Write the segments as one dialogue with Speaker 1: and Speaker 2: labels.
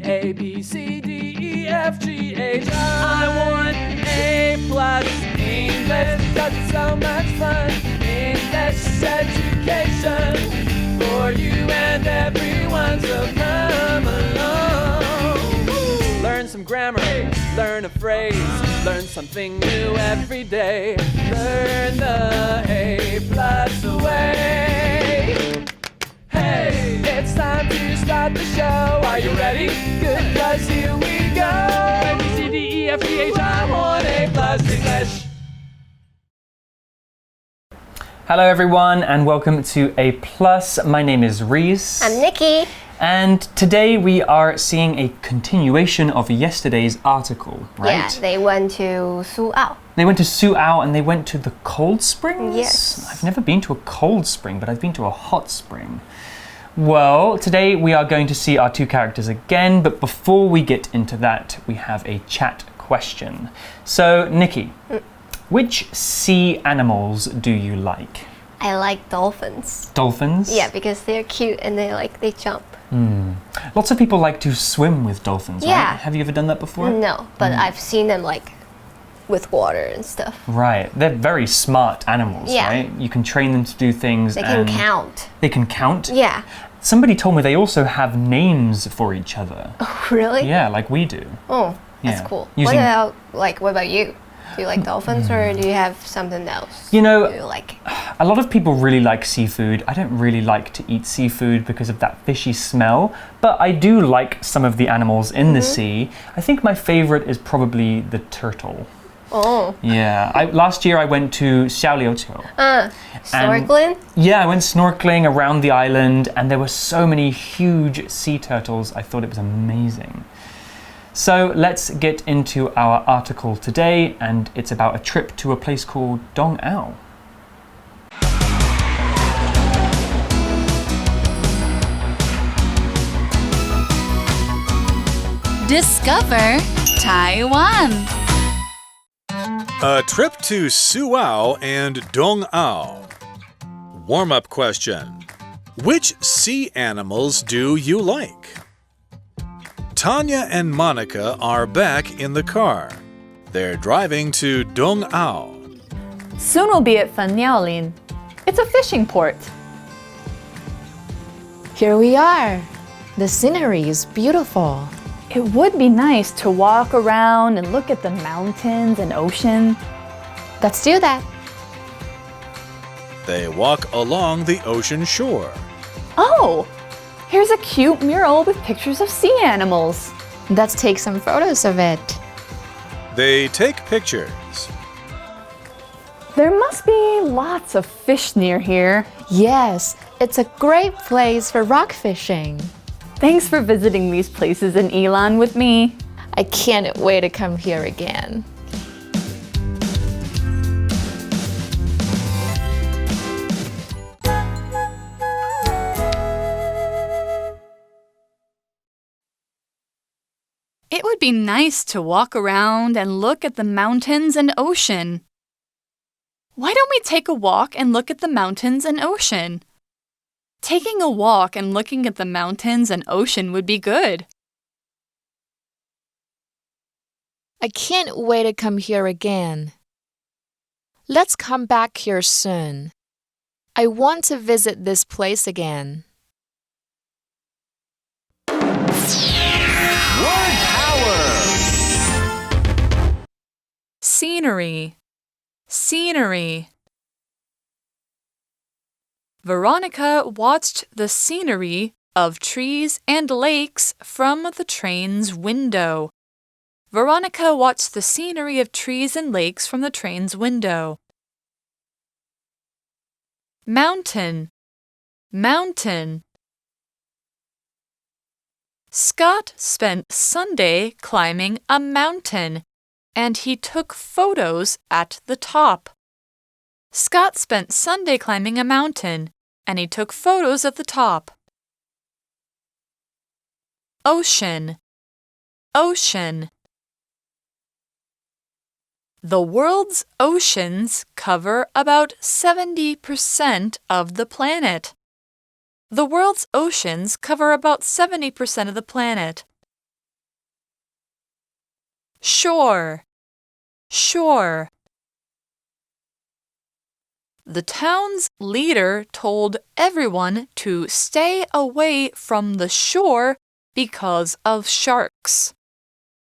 Speaker 1: A, B, C, D, E, F, G, H. I want A+. English, because it's so much fun. English education for you and everyone, so come along. Learn some grammar, learn a phrase, learn something new every day. Learn the A+ way. Hey, it's time to start the show. Are you ready? Good, 'cause here we go. A, B, C, D, E, F, G, H, I want A+ English.
Speaker 2: Hello everyone and welcome to A+. My name is Reese.
Speaker 3: I'm Nikki.
Speaker 2: And today we are seeing a continuation of yesterday's article, right?
Speaker 3: Yeah, they went to Suao.
Speaker 2: They went to Suao and they went to the cold springs?
Speaker 3: Yes.
Speaker 2: I've never been to a cold spring, but I've been to a hot spring. Well, today we are going to see our two characters again, but before we get into that, we have a chat question. So, Nikki, which sea animals do you like?
Speaker 3: I like dolphins.
Speaker 2: Dolphins?
Speaker 3: Yeah, because they're cute and they jump.
Speaker 2: Lots of people like to swim with dolphins,
Speaker 3: Yeah.
Speaker 2: right? Have you ever done that before?
Speaker 3: No, but I've seen them with water and stuff.
Speaker 2: Right. They're very smart animals,
Speaker 3: Yeah.
Speaker 2: right? You can train them to do things.
Speaker 3: They can count.
Speaker 2: They can count?
Speaker 3: Yeah.
Speaker 2: Somebody told me they also have names for each other.
Speaker 3: Oh, really?
Speaker 2: Yeah, like we do.
Speaker 3: Oh, that's
Speaker 2: Yeah.
Speaker 3: cool.
Speaker 2: Using-
Speaker 3: What about you? Do you like dolphins or do you have something else?
Speaker 2: You know,
Speaker 3: you like?
Speaker 2: a lot of people really like seafood. I don't really like to eat seafood because of that fishy smell, but I do like some of the animals in the sea. I think my favorite is probably the turtle.
Speaker 3: Oh.
Speaker 2: Yeah, last year I went to Xiaoliuqiu.
Speaker 3: Snorkeling?
Speaker 2: Yeah, I went snorkeling around the island and there were so many huge sea turtles. I thought it was amazing. So let's get into our article today, and it's about a trip to a place called Dongao.
Speaker 4: Discover Taiwan.
Speaker 5: A trip to Suao and Dongao. Warm-up question. Which sea animals do you like? Tanya and Monica are back in the car. They're driving to Dongao.
Speaker 6: Soon we'll be at Fanyaolin. It's a fishing port.
Speaker 7: Here we are. The scenery is beautiful.
Speaker 6: It would be nice to walk around and look at the mountains and ocean.
Speaker 7: Let's do that.
Speaker 5: They walk along the ocean shore.
Speaker 6: Oh! Here's a cute mural with pictures of sea animals.
Speaker 7: Let's take some photos of it.
Speaker 5: They take pictures.
Speaker 6: There must be lots of fish near here.
Speaker 7: Yes, it's a great place for rock fishing.
Speaker 6: Thanks for visiting these places in Ilan with me.
Speaker 7: I can't wait to come here again.
Speaker 4: It would be nice to walk around and look at the mountains and ocean. Why don't we take a walk and look at the mountains and ocean? Taking a walk and looking at the mountains and ocean would be good.
Speaker 7: I can't wait to come here again. Let's come back here soon. I want to visit this place again.
Speaker 4: Scenery. Scenery. Veronica watched the scenery of trees and lakes from the train's window. Veronica watched the scenery of trees and lakes from the train's window. Mountain. Mountain. Scott spent Sunday climbing a mountain, and he took photos at the top. Scott spent Sunday climbing a mountain, and he took photos at the top. Ocean. Ocean. The world's oceans cover about 70% of the planet. The world's oceans cover about 70% of the planet. shore, shore. The town's leader told everyone to stay away from the shore because of sharks.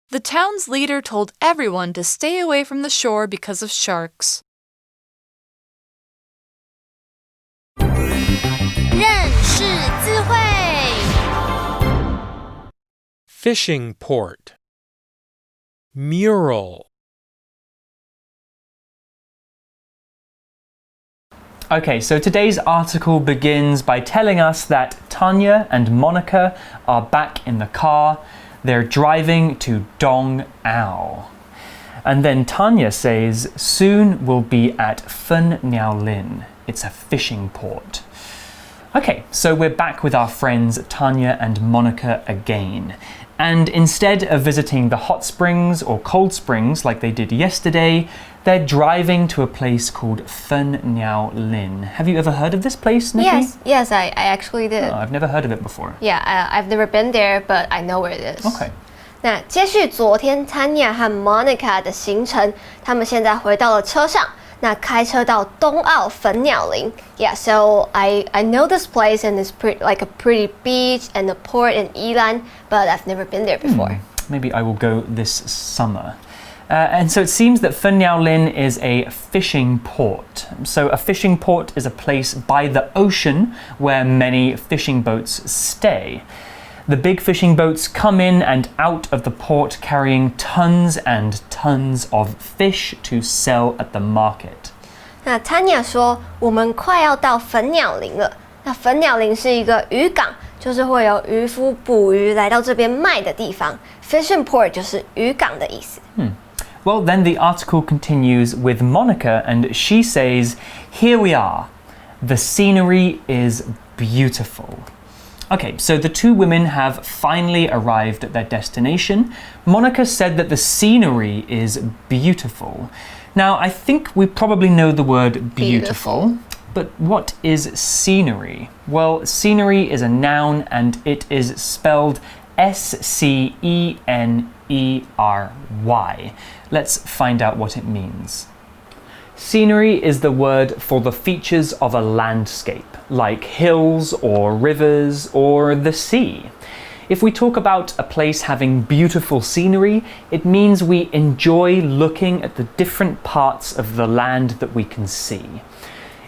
Speaker 4: The town's leader told everyone to stay away from the shore because of sharks.
Speaker 8: 认识字汇
Speaker 9: Fishing port. Mural.
Speaker 2: Okay, so today's article begins by telling us that Tanya and Monica are back in the car. They're driving to Dong Ao. And then Tanya says, soon we'll be at Phen Nhau Lin. It's a fishing port. Okay, so we're back with our friends Tanya and Monica again. And instead of visiting the hot springs or cold springs like they did yesterday, they're driving to a place called Phen Nhau Lin. Have you ever heard of this place, Nikki?
Speaker 3: Yes, I actually did.
Speaker 2: Oh, I've never heard of it before.
Speaker 3: Yeah, I've never been there, but I know where it is.
Speaker 2: Okay.
Speaker 3: 那接续昨天 Tanya 和 Monica 的行程，他们现在回到了车上。那开车到东澳粉鸟林 Yeah, so I know this place and it's like a pretty beach and a port in Yilan, but I've never been there before.
Speaker 2: Maybe I will go this summer. And so it seems that Phen Nhau Lin is a fishing port. So a fishing port is a place by the ocean where many fishing boats stay. The big fishing boats come in and out of the port carrying tons and tons of fish to sell at the market.
Speaker 3: 那 Tanya 说我们快要到粉鸟林了。那粉鸟林是一个渔港，就是会有渔夫捕鱼来到这边卖的地方。Fishing port 就是渔港的意思。
Speaker 2: Well, then the article continues with Monica, and she says, here we are. The scenery is beautiful. Okay, so the two women have finally arrived at their destination. Monica said that the scenery is beautiful. Now, I think we probably know the word beautiful, but what is scenery? Well, scenery is a noun and it is spelled S-C-E-N-E-R-Y. Let's find out what it means. Scenery is the word for the features of a landscape, like hills or rivers or the sea. If we talk about a place having beautiful scenery, it means we enjoy looking at the different parts of the land that we can see.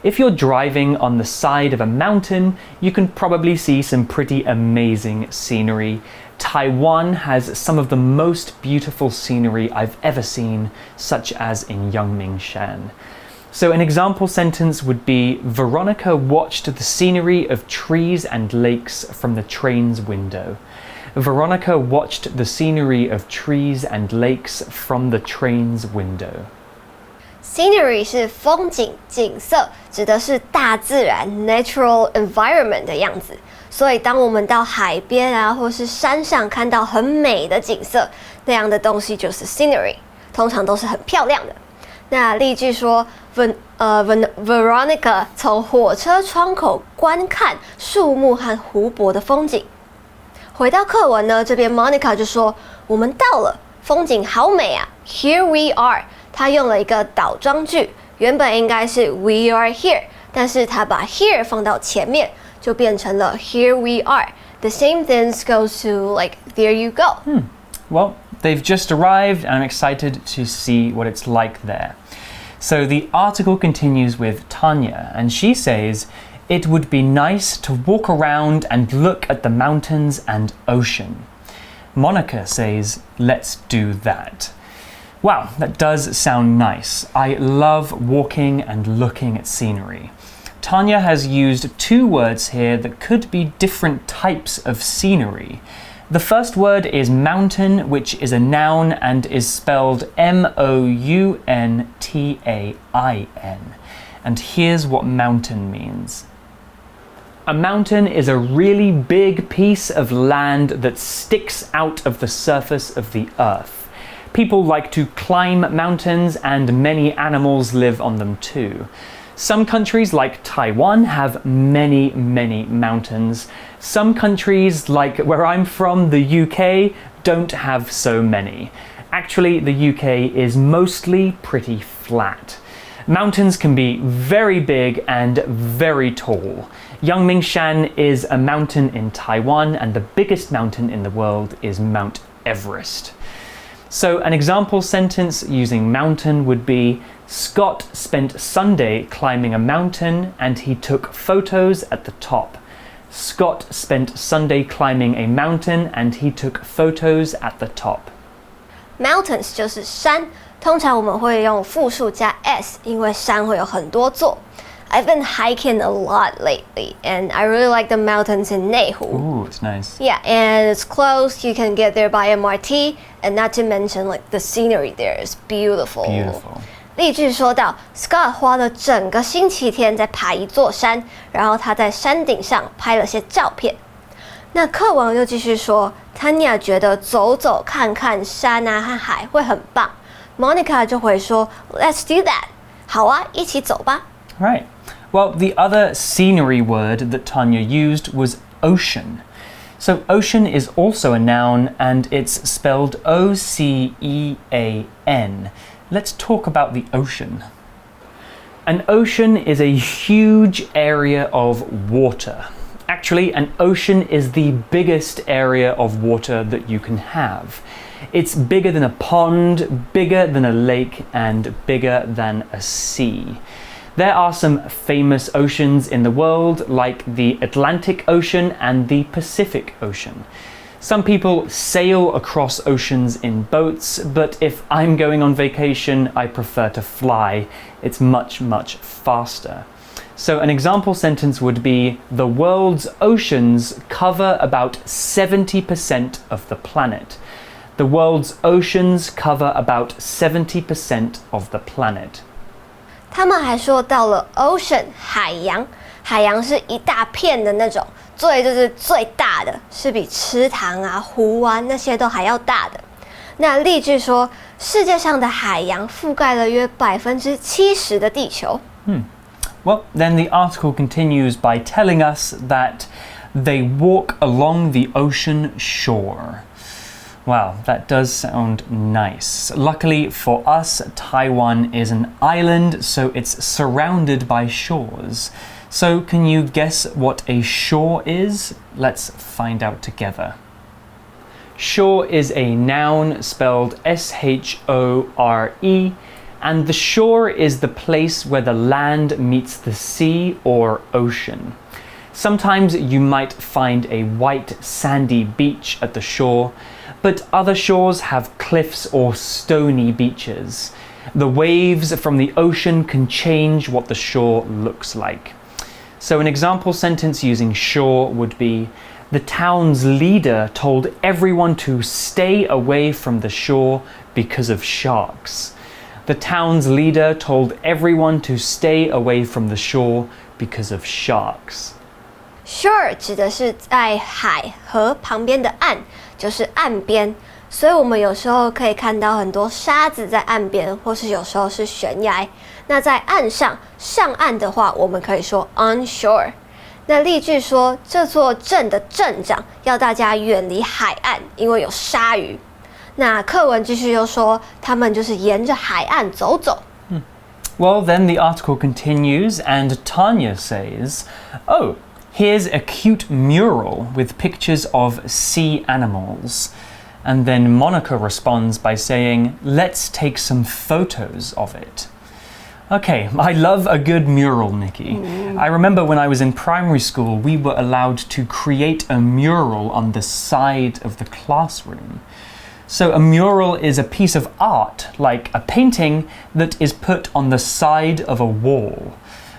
Speaker 2: If you're driving on the side of a mountain, you can probably see some pretty amazing scenery. Taiwan has some of the most beautiful scenery I've ever seen, such as in Yangmingshan. So an example sentence would be, Veronica watched the scenery of trees and lakes from the train's window. Veronica watched the scenery of trees and lakes from the train's window.
Speaker 3: Scenery 是风景、景色，指的是大自然 natural environment 的样子。所以当我们到海边啊，或是山上看到很美的景色，那样的东西就是 scenery， 通常都是很漂亮的。那例句说 Veronica 从火车窗口观看树木和湖泊的风景。回到课文呢，这边 Monica 就说我们到了，风景好美啊 ，Here we are。她用了一个倒装句，原本应该是 We are here， 但是她把 here 放到前面，就变成了 Here we are. The same thing goes to like there you go.
Speaker 2: Well, they've just arrived and I'm excited to see what it's like there. So the article continues with Tanya and she says, it would be nice to walk around and look at the mountains and ocean. Monica says, let's do that. Wow, that does sound nice. I love walking and looking at scenery. Tanya has used two words here that could be different types of scenery. The first word is mountain, which is a noun and is spelled M-O-U-N-T-A-I-N. And here's what mountain means. A mountain is a really big piece of land that sticks out of the surface of the earth. People like to climb mountains and many animals live on them too. Some countries like Taiwan have many mountains. Some countries like where I'm from, the UK, don't have so many. Actually, the UK is mostly pretty flat. Mountains can be very big and very tall. Yangmingshan is a mountain in Taiwan, and the biggest mountain in the world is Mount Everest. So an example sentence using mountain would be, Scott spent Sunday climbing a mountain and he took photos at the top. Scott spent Sunday climbing a mountain and he took photos at the top.
Speaker 3: Mountains 就是山，通常我们会用复数加 s， 因为山会有很多座。I've been hiking a lot lately, and I really like the mountains in 内湖.
Speaker 2: Ooh, it's nice.
Speaker 3: Yeah, and it's close. You can get there by MRT, and not to mention, like the scenery there is beautiful.
Speaker 2: Beautiful.
Speaker 3: 例句说到 ，Scott 花了整个星期天在爬一座山，然后他在山顶上拍了些照片。那课文又继续说 ，Tanya 觉得走走看看山啊和海会很棒。Monica 就回说 ，Let's do that. 好啊，一起走吧。
Speaker 2: Right. Well, the other scenery word that Tanya used was ocean. So ocean is also a noun and it's spelled O-C-E-A-N. Let's talk about the ocean. An ocean is a huge area of water. Actually, an ocean is the biggest area of water that you can have. It's bigger than a pond, bigger than a lake, and bigger than a sea. There are some famous oceans in the world, like the Atlantic Ocean and the Pacific Ocean. Some people sail across oceans in boats, but if I'm going on vacation, I prefer to fly. It's much, much faster. So an example sentence would be, the world's oceans cover about 70% of the planet. The world's oceans cover about 70% of the planet.
Speaker 3: 他们还说到了 ocean 海洋，海洋是一大片的那种，就是最大的，是比池塘啊、湖湾那些都还要大的。那例句说，世界上的海洋覆盖了约70%的地球。
Speaker 2: Well, then the article continues by telling us that they walk along the ocean shore. Wow, that does sound nice. Luckily for us, Taiwan is an island, so it's surrounded by shores. So can you guess what a shore is? Let's find out together. Shore is a noun spelled S-H-O-R-E, and the shore is the place where the land meets the sea or ocean. Sometimes you might find a white sandy beach at the shore, but other shores have cliffs or stony beaches. The waves from the ocean can change what the shore looks like. So an example sentence using shore would be, the town's leader told everyone to stay away from the shore because of sharks. The town's leader told everyone to stay away from the shore because of sharks.
Speaker 3: Shore 指的是在海河旁边的岸，就是岸边。所以我们有时候可以看到很多沙子在岸边，或是有时候是悬崖。那在岸上，上岸的话，我们可以说 on shore。那例句说，这座镇的镇长要大家远离海岸，因为有鲨鱼。那课文继续又说，他们就是沿着海岸走走。
Speaker 2: Well, then the article continues, and Tanya says, "Oh, here's a cute mural with pictures of sea animals." And then Monica responds by saying, "Let's take some photos of it." Okay, I love a good mural, Nikki. I remember when I was in primary school, we were allowed to create a mural on the side of the classroom. So a mural is a piece of art, like a painting, that is put on the side of a wall.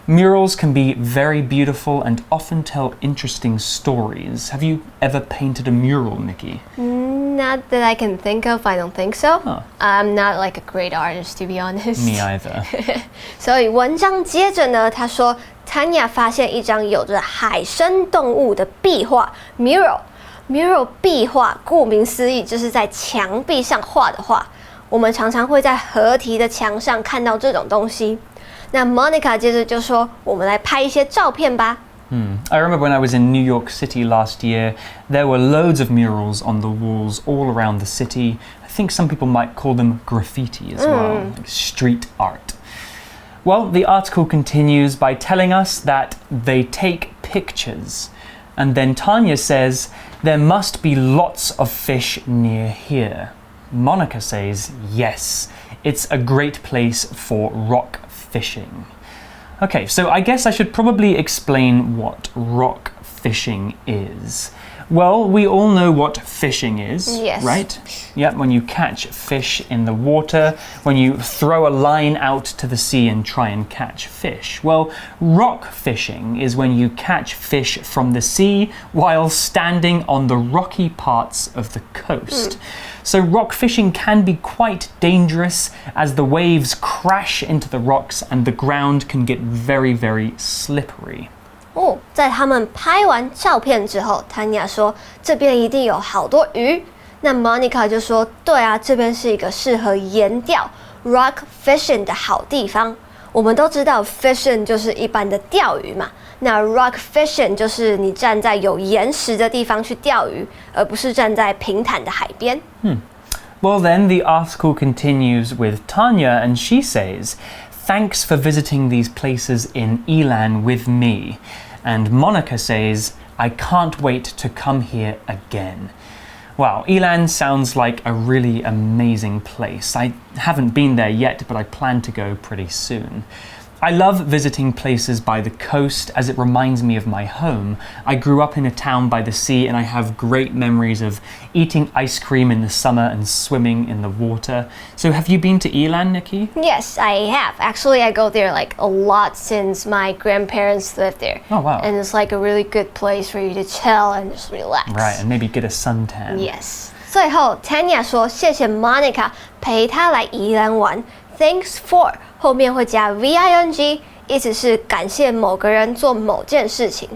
Speaker 2: Murals can be very beautiful and often tell interesting stories. Have you ever painted a mural, Nikki?
Speaker 3: Not that I can think of, I don't think so.
Speaker 2: Huh.
Speaker 3: I'm not like a great artist, to be honest.
Speaker 2: Me either.
Speaker 3: 所以文章接着呢，他说 Tanya 发现一张有着海生动物的壁画 mural 壁画，顾名思义就是在墙壁上画的画。我们常常会在河堤的墙上看到这种东西。那 Monica 接着就说：“我们来拍一些照片吧。”
Speaker 2: I remember when I was in New York City last year, there were loads of murals on the walls all around the city. I think some people might call them graffiti as well, like street art. Well, the article continues by telling us that they take pictures. And then Tanya says, there must be lots of fish near here. Monica says, yes, it's a great place for rock fishing. Okay, so I guess I should probably explain what rock fishing is. Well, we all know what fishing is,
Speaker 3: yes.
Speaker 2: right? Yeah, when you catch fish in the water, when you throw a line out to the sea and try and catch fish. Well, rock fishing is when you catch fish from the sea while standing on the rocky parts of the coast. So rock fishing can be quite dangerous as the waves crash into the rocks and the ground can get very, very slippery.
Speaker 3: 在他们拍完照片之后，Tanya说这边一定有好多鱼。那 Monica 就说，对啊，这边是一个适合岩钓 rock fishing 的好地方。我们都知道 fishing 就是一般的钓鱼嘛，那 rock fishing 就是你站在有岩石的地方去钓鱼，而不是站在平坦的海边。
Speaker 2: Well, then the article continues with Tanya, and she says, thanks for visiting these places in Ilan with me. And Monica says, I can't wait to come here again. Wow, Ilan sounds like a really amazing place. I haven't been there yet, but I plan to go pretty soon. I love visiting places by the coast as it reminds me of my home. I grew up in a town by the sea and I have great memories of eating ice cream in the summer and swimming in the water. So have you been to Ilan, Nikki?
Speaker 3: Yes, I have. Actually, I go there like a lot since my grandparents lived there.
Speaker 2: Oh, wow.
Speaker 3: And it's like a really good place for you to chill and just relax.
Speaker 2: Right, and maybe get a suntan.
Speaker 3: Yes. 最后 Tanya 说谢谢 Monica 陪她来宜兰玩 Thanks for 后面会加 VING 意思是感谢某个人做某件事情。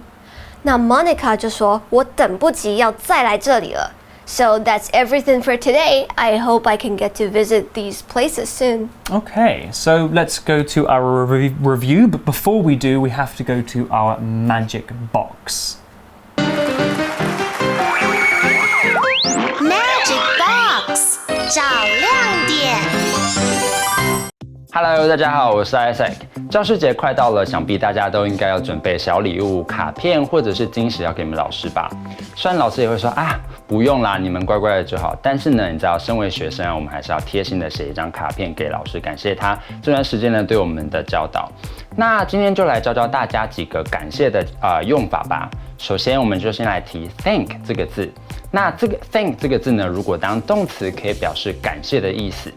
Speaker 3: 那 Monica 就说我等不及要再来这里了。So that's everything for today. I hope I can get to visit these places soon.
Speaker 2: Okay, so let's go to our review, but before we do, we have to go to our magic box.
Speaker 8: Magic Box 找亮点。
Speaker 10: Hello， 大家好，我是 Isaac。教师节快到了，想必大家都应该要准备小礼物、卡片或者是惊喜要给你们老师吧。虽然老师也会说啊，不用啦，你们乖乖的就好。但是呢，你知道，身为学生啊，我们还是要贴心的写一张卡片给老师，感谢他这段时间呢对我们的教导。那今天就来教教大家几个感谢的用法吧。首先，我们就先来提 thank 这个字。那这个 thank 这个字呢，如果当动词，可以表示感谢的意思。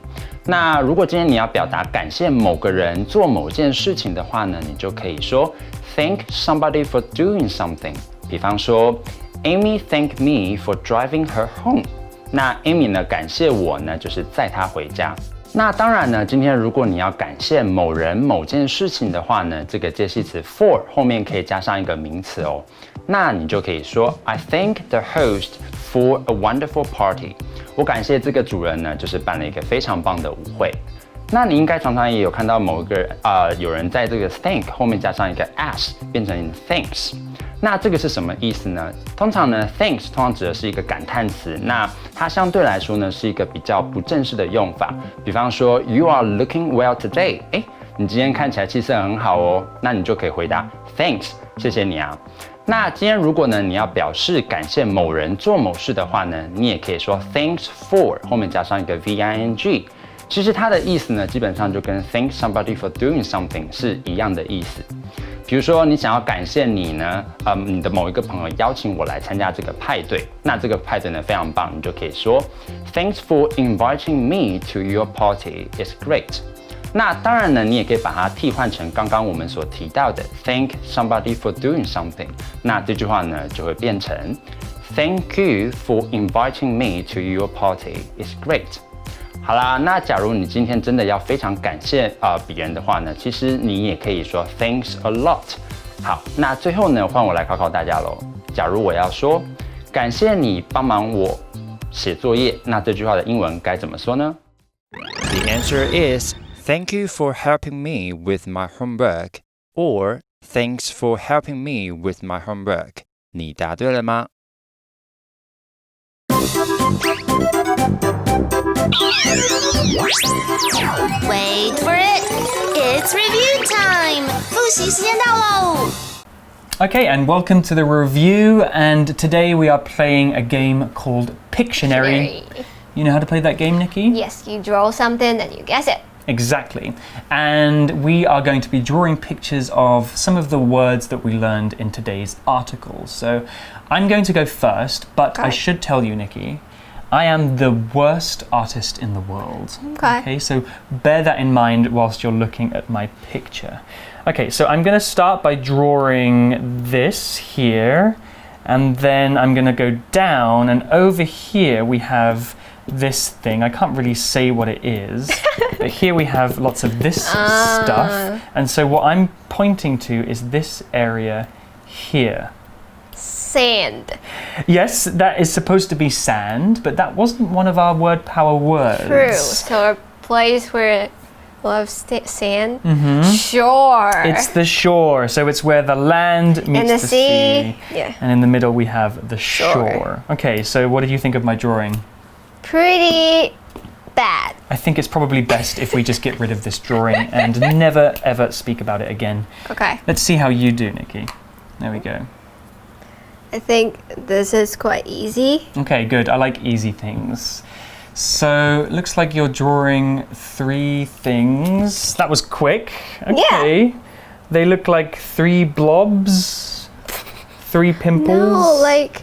Speaker 10: 那如果今天你要表达感谢某个人做某件事情的话呢，你就可以说 thank somebody for doing something。比方说 Amy thanked me for driving her home。那 Amy 呢感谢我呢，就是载她回家。那当然呢，今天如果你要感谢某人某件事情的话呢，这个介系词 for 后面可以加上一个名词哦。那你就可以说 I thank the host for a wonderful party。我感谢这个主人呢，就是办了一个非常棒的舞会。那你应该常常也有看到某一个有人在这个 thank 后面加上一个 as 变成 thanks。那这个是什么意思呢？通常呢 thanks 通常指的是一个感叹词，那它相对来说呢是一个比较不正式的用法。比方说 You are looking well today。你今天看起来气色很好哦，那你就可以回答 Thanks， 谢谢你啊。那今天如果呢你要表示感谢某人做某事的话呢，你也可以说 Thanks for 后面加上一个 VING。其实它的意思呢，基本上就跟 Thank somebody for doing something 是一样的意思。比如说你想要感谢你呢，你的某一个朋友邀请我来参加这个派对，那这个派对呢非常棒，你就可以说 Thanks for inviting me to your party. It's great。那当然呢，你也可以把它替换成刚刚我们所提到的 Thank somebody for doing something。那这句话呢就会变成 Thank you for inviting me to your party. It's great。好啦，那假如你今天真的要非常感谢别人的话呢，其实你也可以说 Thanks a lot。好，那最后呢，换我来考考大家喽。假如我要说感谢你帮忙我写作业，那这句话的英文该怎么说呢？
Speaker 11: The answer is Thank you for helping me with my homework, or
Speaker 10: Thanks for helping me with my homework. 你答对了吗？
Speaker 8: Wait for it. It's review time. 复习时间到喽。
Speaker 2: Okay, and welcome to the review. And today we are playing a game called Pictionary. You know how to play that game, Nikki?
Speaker 3: Yes, you draw something and you guess it.
Speaker 2: Exactly. And we are going to be drawing pictures of some of the words that we learned in today's article. So I'm going to go first, but I should tell you, Nikki, I am the worst artist in the world. Okay, so bear that in mind whilst you're looking at my picture. Okay, so I'm going to start by drawing this here, and then I'm going to go down, and over here we have this thing. I can't really say what it is, but here we have lots of this stuff. And so what I'm pointing to is this area here.
Speaker 3: Sand.
Speaker 2: Yes, that is supposed to be sand, but that wasn't one of our word power words.
Speaker 3: True. So a place where we'll have sand. Shore.
Speaker 2: It's the shore. So it's where the land meets
Speaker 3: and the sea.
Speaker 2: Yeah. And in the middle we have the shore. Okay, so what did you think of my drawing?
Speaker 3: Pretty bad.
Speaker 2: I think it's probably best if we just get rid of this drawing and never ever speak about it again.
Speaker 3: Okay.
Speaker 2: Let's see how you do, Nikki. There we go.
Speaker 3: I think this is quite easy.
Speaker 2: Okay, good. I like easy things. So, looks like you're drawing 3 things. That was quick. Okay. Yeah. They look like 3 blobs, 3 pimples.
Speaker 3: No, like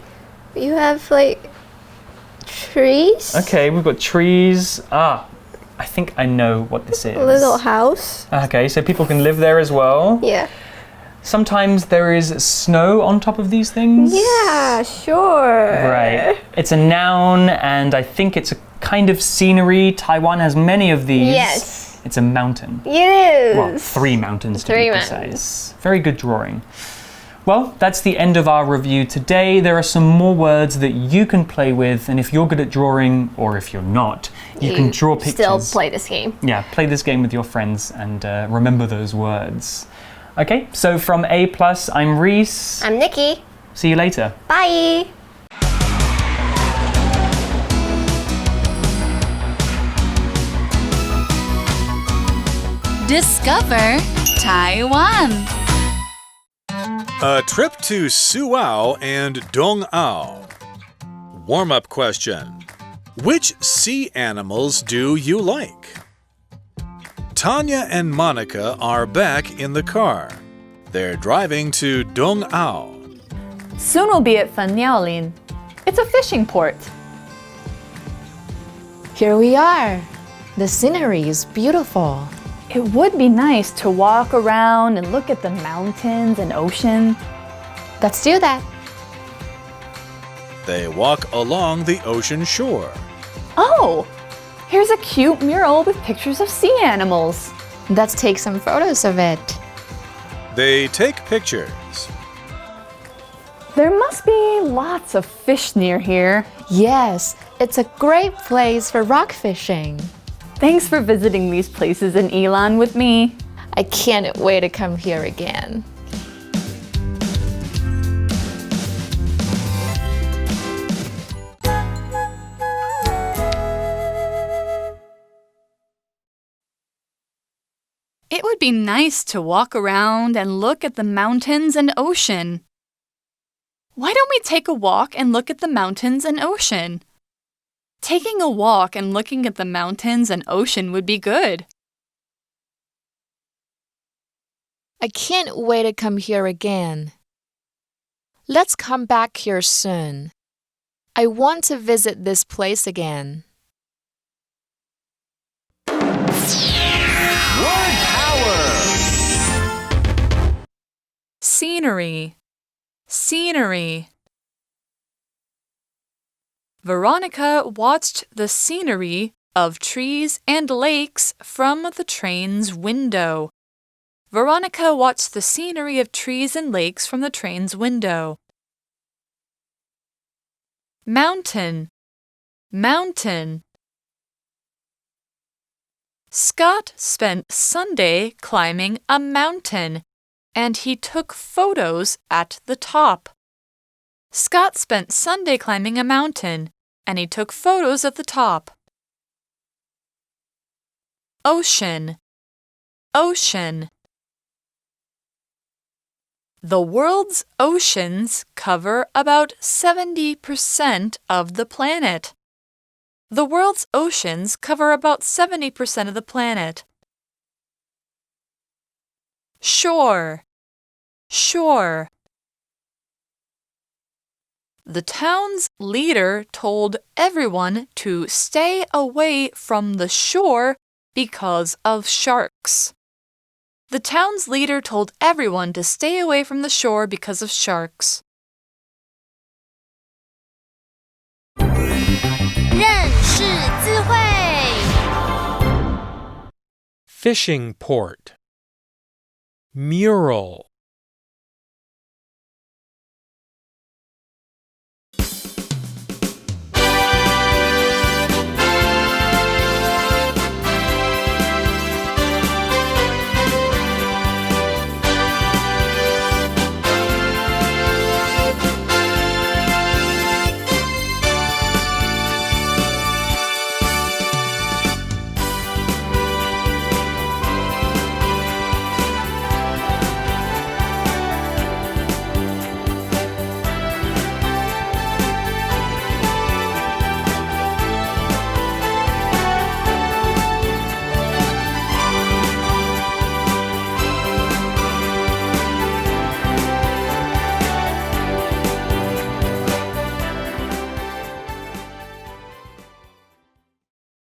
Speaker 3: you have like trees.
Speaker 2: Okay, we've got trees. I think I know what this is.
Speaker 3: A little house.
Speaker 2: Okay, so people can live there as well.
Speaker 3: Yeah.
Speaker 2: Sometimes there is snow on top of these things.
Speaker 3: Yeah, sure.
Speaker 2: Right. It's a noun, and I think it's a kind of scenery. Taiwan has many of these.
Speaker 3: Yes.
Speaker 2: It's a mountain.
Speaker 3: It is.
Speaker 2: Well, 3 mountains to be precise. Very good drawing. Well, that's the end of our review today. There are some more words that you can play with, and if you're good at drawing, or if you're not, you can draw pictures.
Speaker 3: Still play this game.
Speaker 2: Yeah, play this game with your friends and remember those words. Okay, so from A+, I'm Reese.
Speaker 3: I'm Nikki.
Speaker 2: See you later.
Speaker 3: Bye.
Speaker 4: Discover Taiwan.
Speaker 5: A trip to Suao and Dongao. Warm-up question. Which sea animals do you like? Tanya and Monica are back in the car. They're driving to Dongao.
Speaker 6: Soon we'll be at Fanyaolin. It's a fishing port.
Speaker 7: Here we are. The scenery is beautiful.
Speaker 6: It would be nice to walk around and look at the mountains and ocean.
Speaker 7: Let's do that.
Speaker 5: They walk along the ocean shore.
Speaker 6: Oh! Here's a cute mural with pictures of sea animals.
Speaker 7: Let's take some photos of it.
Speaker 5: They take pictures.
Speaker 6: There must be lots of fish near here.
Speaker 7: Yes, it's a great place for rock fishing.
Speaker 6: Thanks for visiting these places in Yilan with me.
Speaker 7: I can't wait to come here again.
Speaker 4: It would be nice to walk around and look at the mountains and ocean. Why don't we take a walk and look at the mountains and ocean? Taking a walk and looking at the mountains and ocean would be good.
Speaker 7: I can't wait to come here again. Let's come back here soon. I want to visit this place again.
Speaker 4: Scenery. Scenery. Veronica watched the scenery of trees and lakes from the train's window. Veronica watched the scenery of trees and lakes from the train's window. Mountain. Mountain. Scott spent Sunday climbing a mountain. and he took photos at the top. Scott spent Sunday climbing a mountain, and he took photos at the top. Ocean, ocean. The world's oceans cover about 70% of the planet. The world's oceans cover about 70% of the planet. Shore, shore. The town's leader told everyone to stay away from the shore because of sharks. The town's leader told everyone to stay away from the shore because of sharks.
Speaker 8: 认识字汇
Speaker 9: Fishing port. Mural.